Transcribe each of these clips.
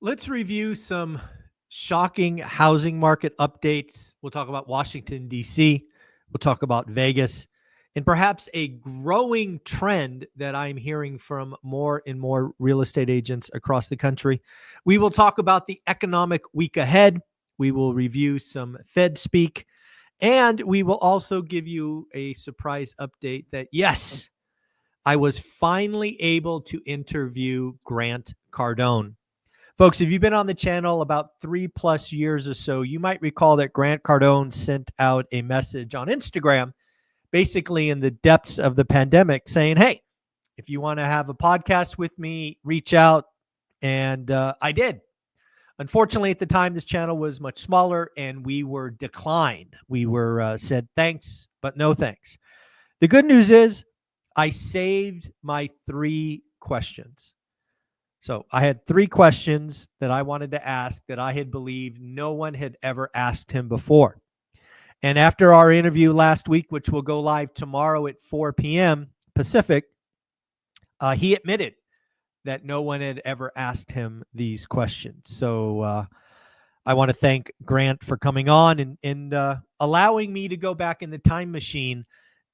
Let's review some shocking housing market updates. We'll talk about Washington, D.C., we'll talk about Vegas, and perhaps a growing trend that I'm hearing from more and more real estate agents across the country. We will talk about the economic week ahead. We will review some Fed speak, and we will also give you a surprise update that, yes, I was finally able to interview Grant Cardone. Folks, if you've been on the channel about 3+ years or so, you might recall that Grant Cardone sent out a message on Instagram, basically in the depths of the pandemic, saying, hey, if you want to have a podcast with me, reach out. And I did. Unfortunately, at the time, this channel was much smaller and we were declined. We were said thanks, but no thanks. The good news is I saved my 3 questions. So I had 3 questions that I wanted to ask that I had believed no one had ever asked him before. And after our interview last week, which will go live tomorrow at 4 p.m. Pacific, he admitted that no one had ever asked him these questions. So I want to thank Grant for coming on and allowing me to go back in the time machine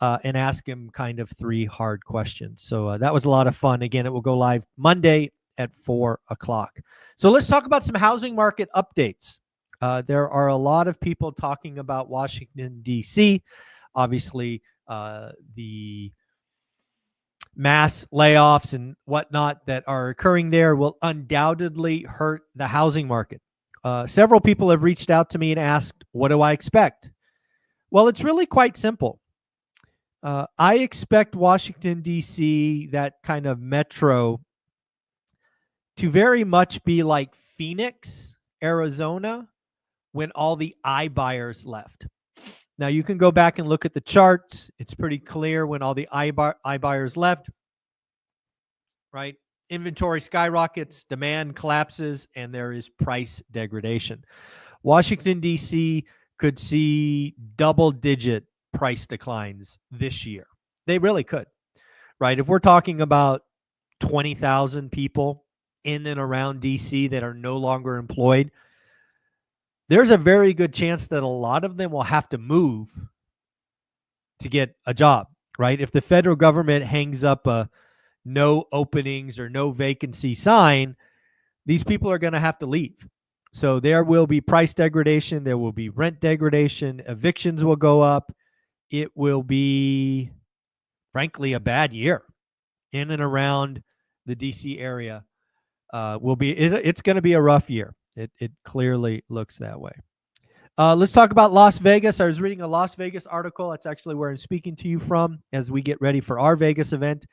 and ask him kind of 3 hard questions. So that was a lot of fun. Again, it will go live Monday at 4 o'clock. So let's talk about some housing market updates. There are a lot of people talking about Washington, D.C. Obviously, the mass layoffs and whatnot that are occurring there will undoubtedly hurt the housing market. Several people have reached out to me and asked, what do I expect? Well, it's really quite simple. I expect Washington, D.C., that kind of metro, to very much be like Phoenix, Arizona, when all the iBuyers left. Now, you can go back and look at the charts. It's pretty clear when all the iBuyers left, right? Inventory skyrockets, demand collapses, and there is price degradation. Washington, D.C. could see double-digit price declines this year. They really could, right? If we're talking about 20,000 people in and around DC that are no longer employed, there's a very good chance that a lot of them will have to move to get a job, right? If the federal government hangs up a no openings or no vacancy sign, these people are going to have to leave. So there will be price degradation. There will be rent degradation. Evictions will go up. It will be, frankly, a bad year in and around the DC area. It's going to be a rough year. It clearly looks that way. Let's talk about Las Vegas. I was reading a Las Vegas article. That's actually where I'm speaking to you from as we get ready for our Vegas event.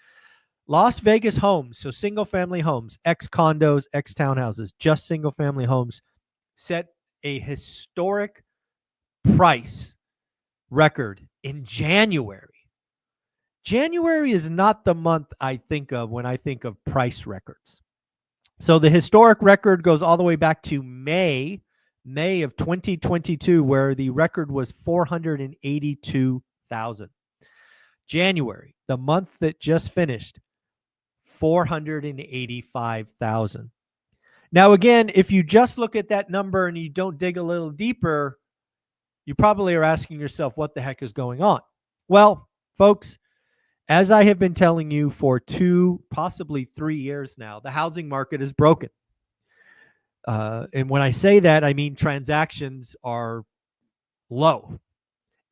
Las Vegas homes, so single-family homes, ex-condos, ex-townhouses, just single-family homes, set a historic price record in January. January is not the month I think of when I think of price records. So the historic record goes all the way back to May of 2022, where the record was 482,000. January, the month that just finished, 485,000. Now, again, if you just look at that number and you don't dig a little deeper, you probably are asking yourself, what the heck is going on? Well, folks, as I have been telling you for 2, possibly 3 years now, the housing market is broken. And when I say that, I mean transactions are low.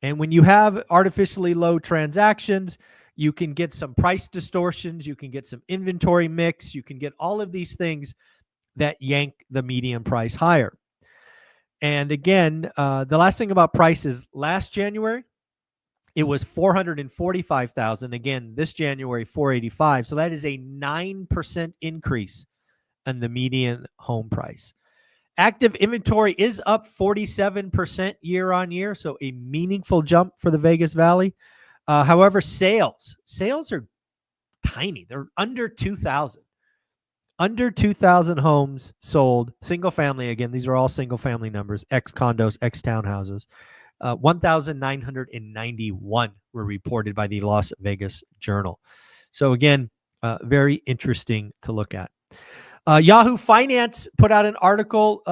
And when you have artificially low transactions, you can get some price distortions, you can get some inventory mix, you can get all of these things that yank the median price higher. And again, the last thing about price is last January, it was 445,000. Again, this January, 485. So that is a 9% increase in the median home price. Active inventory is up 47% year on year, so a meaningful jump for the Vegas Valley. However, sales are tiny. They're under 2,000. Under 2,000 homes sold, single family. Again, these are all single family numbers, ex-condos, ex-townhouses. 1,991 were reported by the Las Vegas Journal. So again, very interesting to look at. Yahoo Finance put out an article,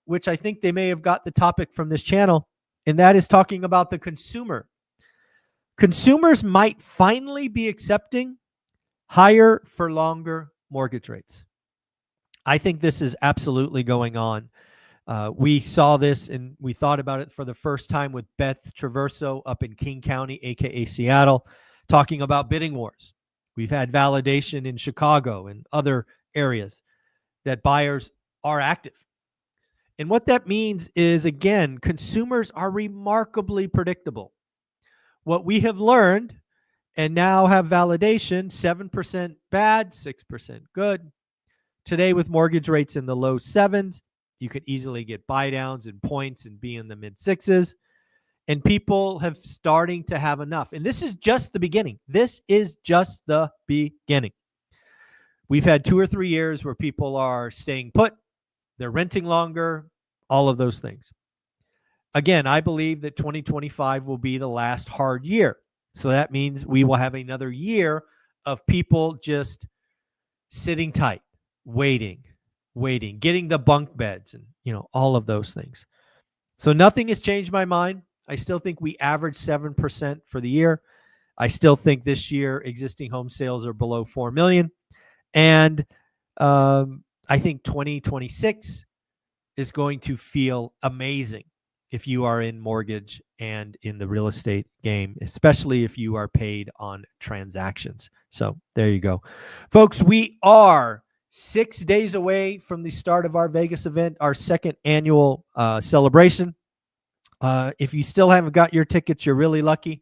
which I think they may have got the topic from this channel, and that is talking about the consumer. Consumers might finally be accepting higher for longer mortgage rates. I think this is absolutely going on. We saw this and we thought about it for the first time with Beth Traverso up in King County, aka Seattle, talking about bidding wars. We've had validation in Chicago and other areas that buyers are active. And what that means is, again, consumers are remarkably predictable. What we have learned and now have validation, 7% bad, 6% good. Today, with mortgage rates in the low sevens, you could easily get buy downs and points and be in the mid sixes. And people have starting to have enough. And this is just the beginning. This is just the beginning. We've had 2 or 3 years where people are staying put, they're renting longer, all of those things. Again, I believe that 2025 will be the last hard year. So that means we will have another year of people just sitting tight, waiting, getting the bunk beds and, all of those things. So nothing has changed my mind. I still think we average 7% for the year. I still think this year existing home sales are below 4 million. And I think 2026 is going to feel amazing if you are in mortgage and in the real estate game, especially if you are paid on transactions. So there you go. Folks, we are 6 days away from the start of our Vegas event, our second annual celebration. If you still haven't got your tickets, you're really lucky.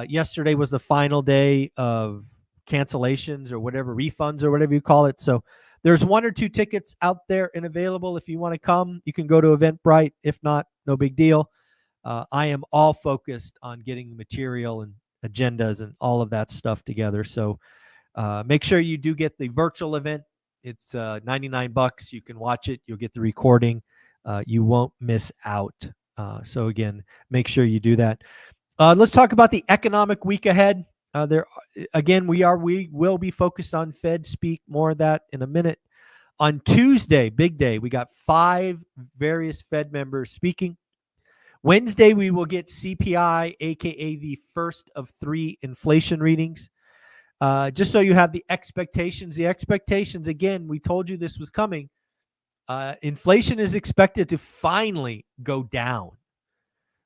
Yesterday was the final day of cancellations or whatever, refunds or whatever you call it. So there's 1 or 2 tickets out there and available. If you want to come, you can go to Eventbrite. If not, no big deal. I am all focused on getting the material and agendas and all of that stuff together. So make sure you do get the virtual event. It's $99. You can watch it. You'll get the recording. You won't miss out. So again, make sure you do that. Let's talk about the economic week ahead. We will be focused on Fed speak, more of that in a minute. On Tuesday, big day, we got 5 various Fed members speaking. Wednesday, we will get CPI, aka the first of 3 inflation readings. Just so you have the expectations. The expectations, again, we told you this was coming. Inflation is expected to finally go down,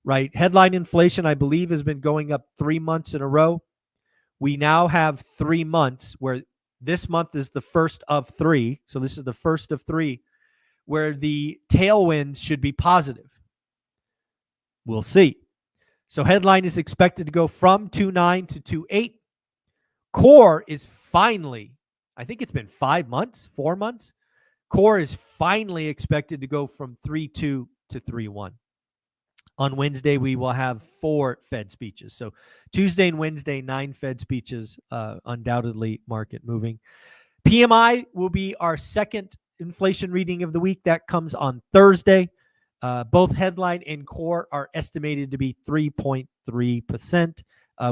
right? Headline inflation, I believe, has been going up 3 months in a row. We now have 3 months where this month is the first of 3. So this is the first of 3 where the tailwinds should be positive. We'll see. So headline is expected to go from 2.9 to 2.8. Core is finally, I think it's been 4 months. Core is finally expected to go from 3.2 to 3.1. On Wednesday, we will have 4 Fed speeches. So Tuesday and Wednesday, 9 Fed speeches, undoubtedly market moving. PMI will be our second inflation reading of the week. That comes on Thursday. Both headline and core are estimated to be 3.3%.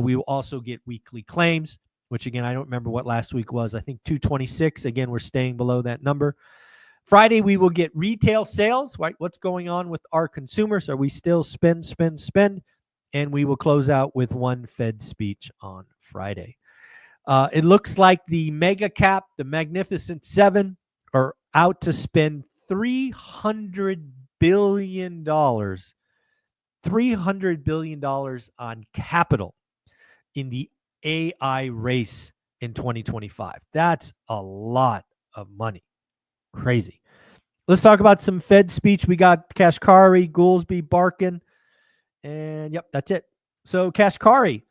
We will also get weekly claims, which again, I don't remember what last week was. I think 226. Again, we're staying below that number. Friday, we will get retail sales, right? What's going on with our consumers? Are we still spend? And we will close out with 1 Fed speech on Friday. It looks like the mega cap, the Magnificent 7, are out to spend $300 billion. $300 billion on capital in the AI race in 2025. That's a lot of money. Crazy. Let's talk about some Fed speech. We got Kashkari, Goolsbee, Barkin, and yep, that's it. So Kashkari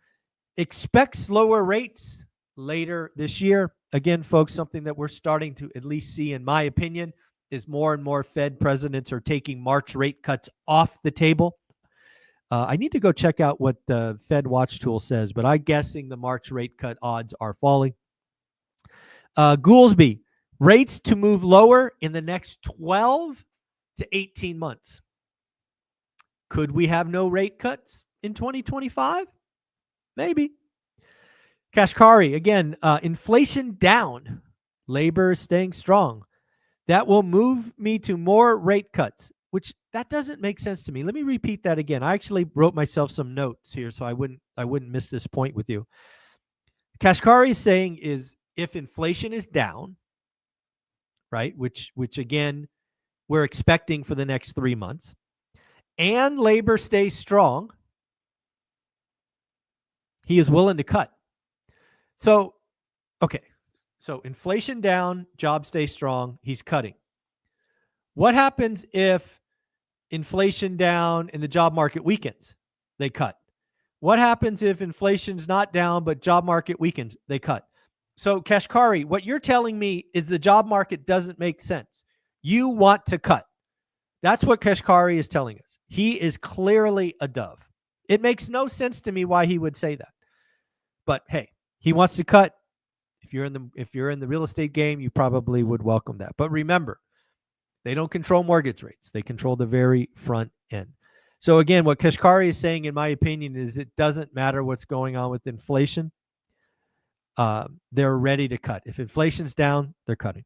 expects lower rates later this year. Again, folks, something that we're starting to at least see, in my opinion, is more and more Fed presidents are taking March rate cuts off the table. I need to go check out what the Fed Watch tool says, but I'm guessing the March rate cut odds are falling. Goolsbee, rates to move lower in the next 12 to 18 months. Could we have no rate cuts in 2025? Maybe. Kashkari, again, inflation down. Labor is staying strong. that will move me to more rate cuts, which that doesn't make sense to me. Let me repeat that again. I actually wrote myself some notes here so I wouldn't miss this point with you. Kashkari is saying is if inflation is down, right, which again we're expecting for the next 3 months, and labor stays strong, he is willing to cut. So, okay. So inflation down, jobs stay strong, he's cutting. What happens if inflation down and the job market weakens? They cut. What happens if inflation's not down but job market weakens? They cut. So Kashkari, what you're telling me is the job market doesn't make sense. You want to cut. That's what Kashkari is telling us. He is clearly a dove. It makes no sense to me why he would say that. But hey, he wants to cut. If you're in the real estate game, you probably would welcome that. But remember, they don't control mortgage rates. They control the very front end. So again, what Kashkari is saying, in my opinion, is it doesn't matter what's going on with inflation. They're ready to cut. If inflation's down, they're cutting.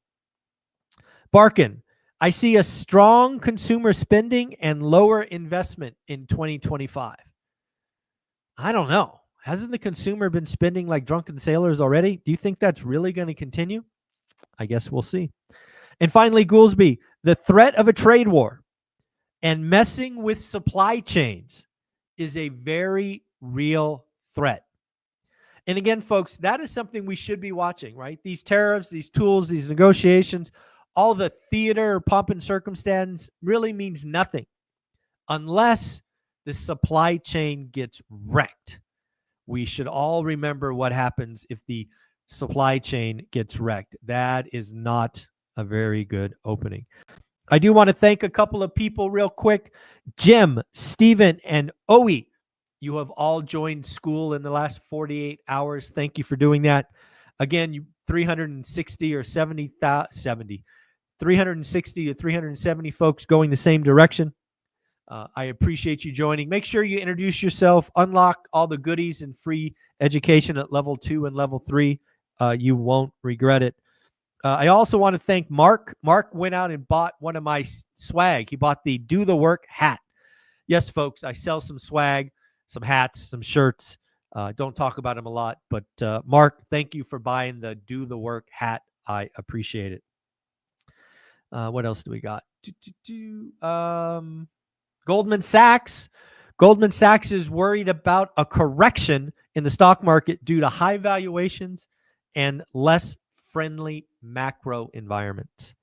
Barkin, I see a strong consumer spending and lower investment in 2025. I don't know. Hasn't the consumer been spending like drunken sailors already? Do you think that's really going to continue? I guess we'll see. And finally, Goolsby, the threat of a trade war and messing with supply chains is a very real threat. And again, folks, that is something we should be watching, right? These tariffs, these tools, these negotiations, all the theater, pomp and circumstance really means nothing unless the supply chain gets wrecked. We should all remember what happens if the supply chain gets wrecked. That is not a very good opening. I do want to thank a couple of people real quick. Jim, Steven, and Owie. You have all joined school in the last 48 hours. Thank you for doing that. Again, you 360 or 70, 360 to 370 folks going the same direction. I appreciate you joining. Make sure you introduce yourself, unlock all the goodies and free education at level 2 and level 3. You won't regret it. I also want to thank Mark. Mark went out and bought one of my swag. He bought the Do the Work hat. Yes, folks, I sell some swag, some hats, some shirts. Don't talk about them a lot, but Mark, thank you for buying the Do the Work hat. I appreciate it. What else do we got? Goldman Sachs. Goldman Sachs is worried about a correction in the stock market due to high valuations and less friendly macro environments.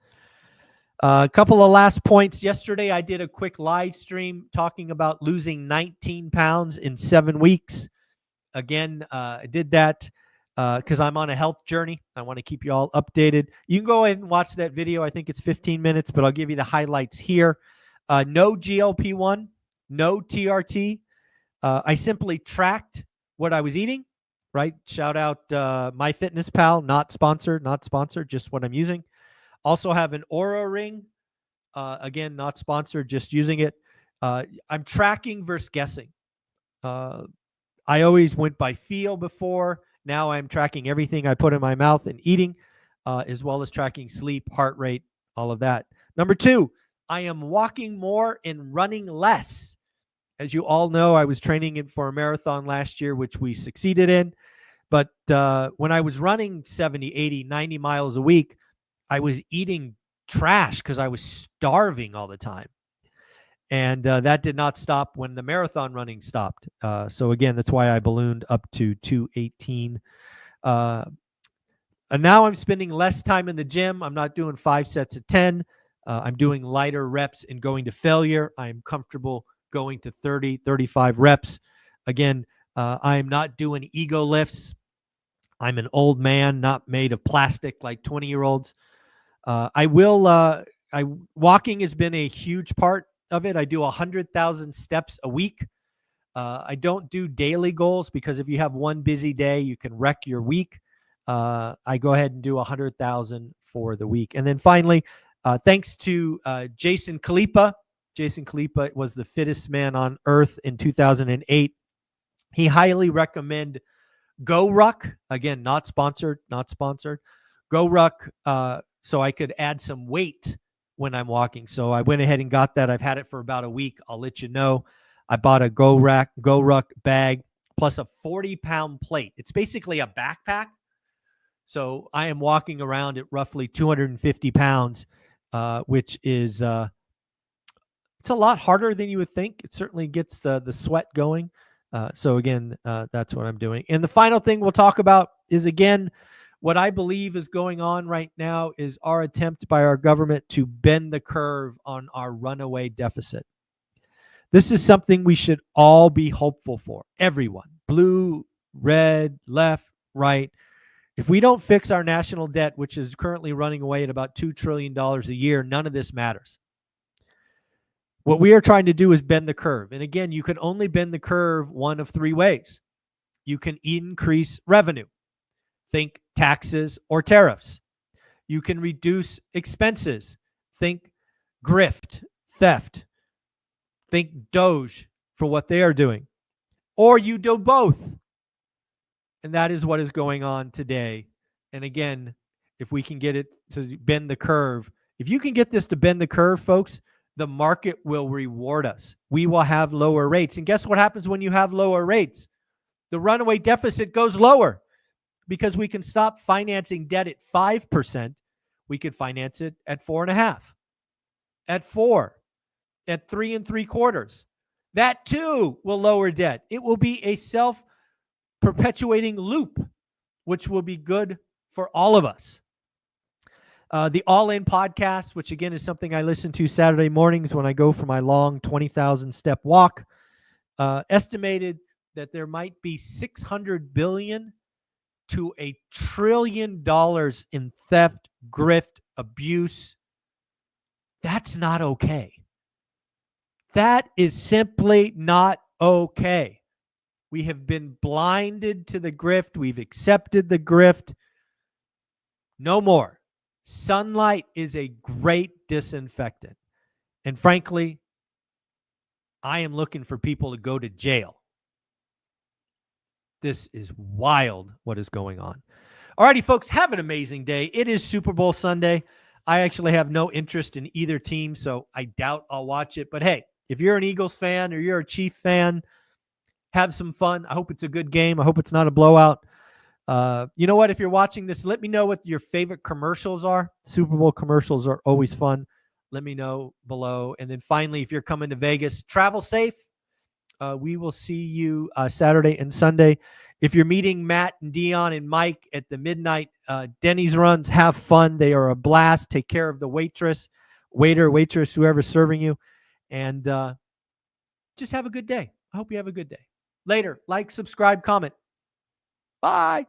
A couple of last points. Yesterday, I did a quick live stream talking about losing 19 pounds in 7 weeks. Again, I did that because I'm on a health journey. I want to keep you all updated. You can go ahead and watch that video. I think it's 15 minutes, but I'll give you the highlights here. No GLP-1, no TRT. I simply tracked what I was eating, right? Shout out MyFitnessPal, not sponsored, just what I'm using. Also have an Oura Ring. Again, not sponsored, just using it. I'm tracking versus guessing. I always went by feel before. Now I'm tracking everything I put in my mouth and eating, as well as tracking sleep, heart rate, all of that. Number 2, I am walking more and running less. As you all know, I was training for a marathon last year, which we succeeded in. But when I was running 70, 80, 90 miles a week, I was eating trash because I was starving all the time. And that did not stop when the marathon running stopped. So again, that's why I ballooned up to 218. And now I'm spending less time in the gym. I'm not doing 5 sets of 10. I'm doing lighter reps and going to failure. I'm comfortable going to 30, 35 reps. Again, I'm not doing ego lifts. I'm an old man, not made of plastic like 20-year-olds. Walking has been a huge part of it. I do 100,000 steps a week. I don't do daily goals because if you have one busy day, you can wreck your week. I go ahead and do 100,000 for the week. And then finally, thanks to Jason Khalipa. Jason Khalipa was the fittest man on earth in 2008. He highly recommend GoRuck. Again, not sponsored. GoRuck so I could add some weight when I'm walking. So I went ahead and got that. I've had it for about a week. I'll let you know. I bought a Go Ruck bag plus a 40-pound plate. It's basically a backpack. So I am walking around at roughly 250 pounds, which is it's a lot harder than you would think. It certainly gets the sweat going. So again, that's what I'm doing. And the final thing we'll talk about is, again, what I believe is going on right now is our attempt by our government to bend the curve on our runaway deficit. This is something we should all be hopeful for. Everyone, blue, red, left, right. If we don't fix our national debt, which is currently running away at about $2 trillion a year, none of this matters. What we are trying to do is bend the curve. And again, you can only bend the curve one of three ways. You can increase revenue. Think taxes or tariffs. You can reduce expenses. Think grift, theft. Think Doge for what they are doing. Or you do both. And that is what is going on today. And again, if we can get it to bend the curve, if you can get this to bend the curve, folks, the market will reward us. We will have lower rates. And guess what happens when you have lower rates? The runaway deficit goes lower because we can stop financing debt at 5%. We could finance it at 4.5%, at 4%, at 3 3/4. That too will lower debt. It will be a self-perpetuating loop, which will be good for all of us. The All In podcast, which again is something I listen to Saturday mornings when I go for my long 20,000 step walk, estimated that there might be $600 billion to $1 trillion in theft, grift, abuse. That's not okay. That is simply not okay. We have been blinded to the grift. We've accepted the grift. No more. Sunlight is a great disinfectant. And frankly, I am looking for people to go to jail. This is wild what is going on. All righty, folks, have an amazing day. It is Super Bowl Sunday. I actually have no interest in either team, so I doubt I'll watch it. But hey, if you're an Eagles fan or you're a Chief fan, have some fun. I hope it's a good game. I hope it's not a blowout. You know what? If you're watching this, let me know what your favorite commercials are. Super Bowl commercials are always fun. Let me know below. And then finally, if you're coming to Vegas, travel safe. We will see you Saturday and Sunday. If you're meeting Matt and Dion and Mike at the midnight Denny's runs, have fun. They are a blast. Take care of the waitress, whoever's serving you. And just have a good day. I hope you have a good day. Later. Like, subscribe, comment. Bye.